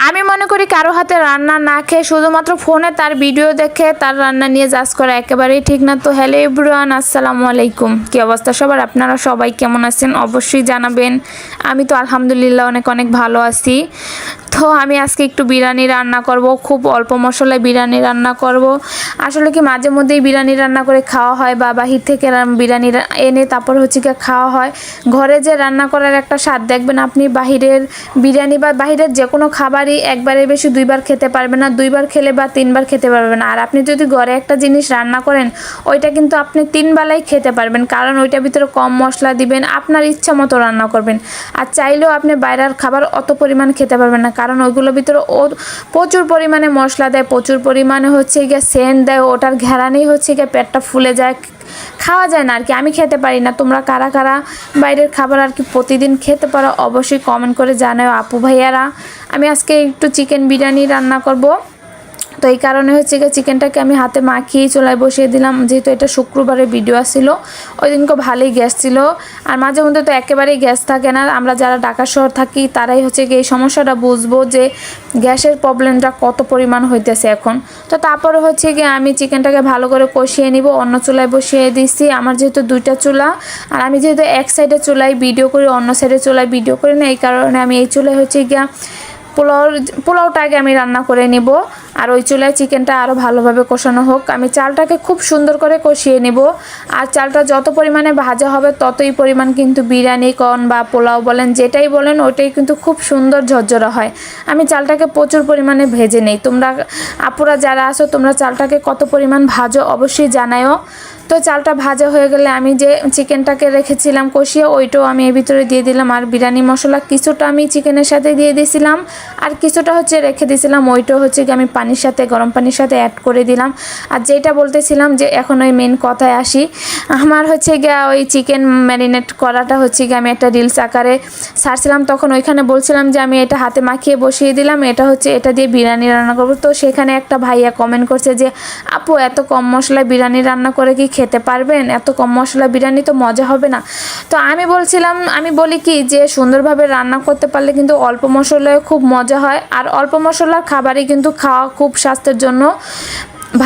আমি মনে করি কারো হাতে রান্না না খেয়ে শুধুমাত্র ফোনে তার ভিডিও দেখে তার রান্না নিয়ে জাজ করা একেবারেই ঠিক না। তো হ্যালো এভরিওয়ান, আসসালামু আলাইকুম। কী অবস্থা সবার? আপনারা সবাই কেমন আছেন অবশ্যই জানাবেন। আমি তো আলহামদুলিল্লাহ অনেক অনেক ভালো আছি। তো আমি আজকে একটু বিরিয়ানি রান্না করব, খুব অল্প মশলায় বিরিয়ানি রান্না করব। আসলে কি মাঝে মধ্যেই বিরিয়ানি রান্না করে খাওয়া হয় বা বাহির থেকে বিরিয়ানি এনে তারপর হচ্ছে কি খাওয়া হয়। ঘরে যে রান্না করার একটা স্বাদ দেখবেন আপনি বাহিরের বিরিয়ানি বা বাহিরের যে কোনো খাবারই একবারের বেশি দুইবার খেতে পারবেন না, দুইবার খেলে বা তিনবার খেতে পারবেন না। আর আপনি যদি ঘরে একটা জিনিস রান্না করেন ওইটা কিন্তু আপনি 3 বেলাই খেতে পারবেন, কারণ ওইটার ভিতরে কম মশলা দিবেন, আপনার ইচ্ছা মতো রান্না করবেন। আর চাইলেও আপনি বাইরের খাবার অত পরিমাণ খেতে পারবেন না, কারণ ওইগুলোর ভিতরে প্রচুর পরিমাণে মশলা দেয়, প্রচুর পরিমাণে হচ্ছে গিয়ে সেন্ট দেয়, ওটার ঘেরানেই হচ্ছে গিয়ে পেটটা ফুলে যায়, খাওয়া যায় না আর কি। আমি খেতে পারি না। তোমরা কারা কারা বাইরের খাবার আর কি প্রতিদিন খেতে পারো অবশ্যই কমেন্ট করে জানাও আপু ভাইয়ারা। আমি আজকে একটু চিকেন বিরিয়ানি রান্না করব। তো এই কারণে হচ্ছে গিয়ে চিকেনটাকে আমি হাতে মাখিয়ে চুলায় বসিয়ে দিলাম, যেহেতু এটা শুক্রবারের ভিডিও ছিল। ওই দিনকে ভালোই গ্যাস ছিল, আর মাঝে মধ্যে তো একেবারেই গ্যাস থাকে না। আমরা যারা ঢাকা শহর থাকি তারাই হচ্ছে গিয়ে এই সমস্যাটা বুঝবো যে গ্যাসের প্রবলেমটা কত পরিমাণ হইতেছে এখন। তো তারপরে হচ্ছে গিয়ে আমি চিকেনটাকে ভালো করে কষিয়ে নিব, অন্য চুলায় বসিয়ে দিচ্ছি। আমার যেহেতু 2টা চুলা, আর আমি যেহেতু এক সাইডে চুলায় ভিডিও করি, অন্য সাইডে চুলায় ভিডিও করি না, এই কারণে আমি এই চুলায় হচ্ছে গিয়ে পোলাওটা আগে আমি রান্না করে নিব, আর ওই চুলায় চিকেনটা আরও ভালোভাবে কষানো হোক। আমি চালটাকে খুব সুন্দর করে কষিয়ে নিব, আর চালটা যত পরিমাণে ভাজা হবে ততই পরিমাণ কিন্তু বিরিয়ানি কন বা পোলাও বলেন যেটাই বলেন ওইটাই কিন্তু খুব সুন্দর ঝরঝরা হয়। আমি চালটাকে প্রচুর পরিমাণে ভেজে নেই। তোমরা আপুরা যারা আছো তোমরা চালটাকে কত পরিমাণ ভাজো অবশ্যই জানাও। তো চালটা ভাজা হয়ে গেলে আমি যে চিকেনটাকে রেখেছিলাম কষিয়ে ওইটাও আমি এর ভিতরে দিয়ে দিলাম, আর বিরিয়ানি মশলা কিছুটা আমি চিকেনের সাথে দিয়ে দিয়েছিলাম, আর কিছুটা হচ্ছে রেখে দিয়েছিলাম, ওইটাও হচ্ছে কি আমি পানির সাথে গরম পানির সাথে অ্যাড করে দিলাম। আর যেটা বলতেছিলাম যে এখন ওই মেন কথায় আসি, আমার হচ্ছে গিয়ে ওই চিকেন ম্যারিনেট করাটা হচ্ছে গিয়ে আমি একটা রিলস আকারে ছাড়ছিলাম, তখন ওইখানে বলছিলাম যে আমি এটা হাতে মাখিয়ে বসিয়ে দিলাম, এটা দিয়ে বিরিয়ানি রান্না করবো। তো সেখানে একটা ভাইয়া কমেন্ট করছে যে আপু এত কম মশলায় বিরিয়ানি রান্না করে কি খেতে পারবেন? এত কম মশলা বিরিয়ানি তো মজা হবে না। তো আমি বলি কি যে সুন্দরভাবে রান্না করতে পারলে কিন্তু অল্প মশলায় খুব মজা হয়, আর অল্প মশলার খাবারই কিন্তু খাওয়া খুব স্বাস্থ্যের জন্য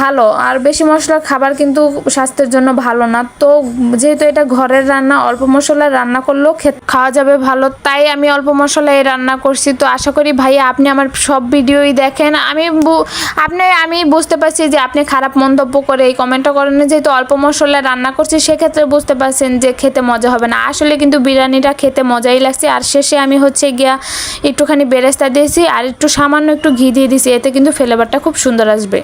ভালো, আর বেশি মশলার খাবার কিন্তু স্বাস্থ্যের জন্য ভালো না। তো যেহেতু এটা ঘরের রান্না, অল্প মশলায় রান্না করলেও খাওয়া যাবে ভালো, তাই আমি অল্প মশলায় রান্না করছি। তো আশা করি ভাইয়া আপনি আমার সব ভিডিওই দেখেন। আমি বুঝতে পারছি যে আপনি খারাপ মন্তব্য করে এই কমেন্টটা করেন, যেহেতু অল্প মশলায় রান্না করছি সেক্ষেত্রে বুঝতে পারছেন যে খেতে মজা হবে না। আসলে কিন্তু বিরিয়ানিটা খেতে মজাই লাগছে। আর শেষে আমি হচ্ছে গিয়া একটুখানি বেরেস্তা দিয়েছি আর একটু সামান্য একটু ঘি দিয়ে দিয়েছি, এতে কিন্তু ফ্লেভারটা খুব সুন্দর আসবে।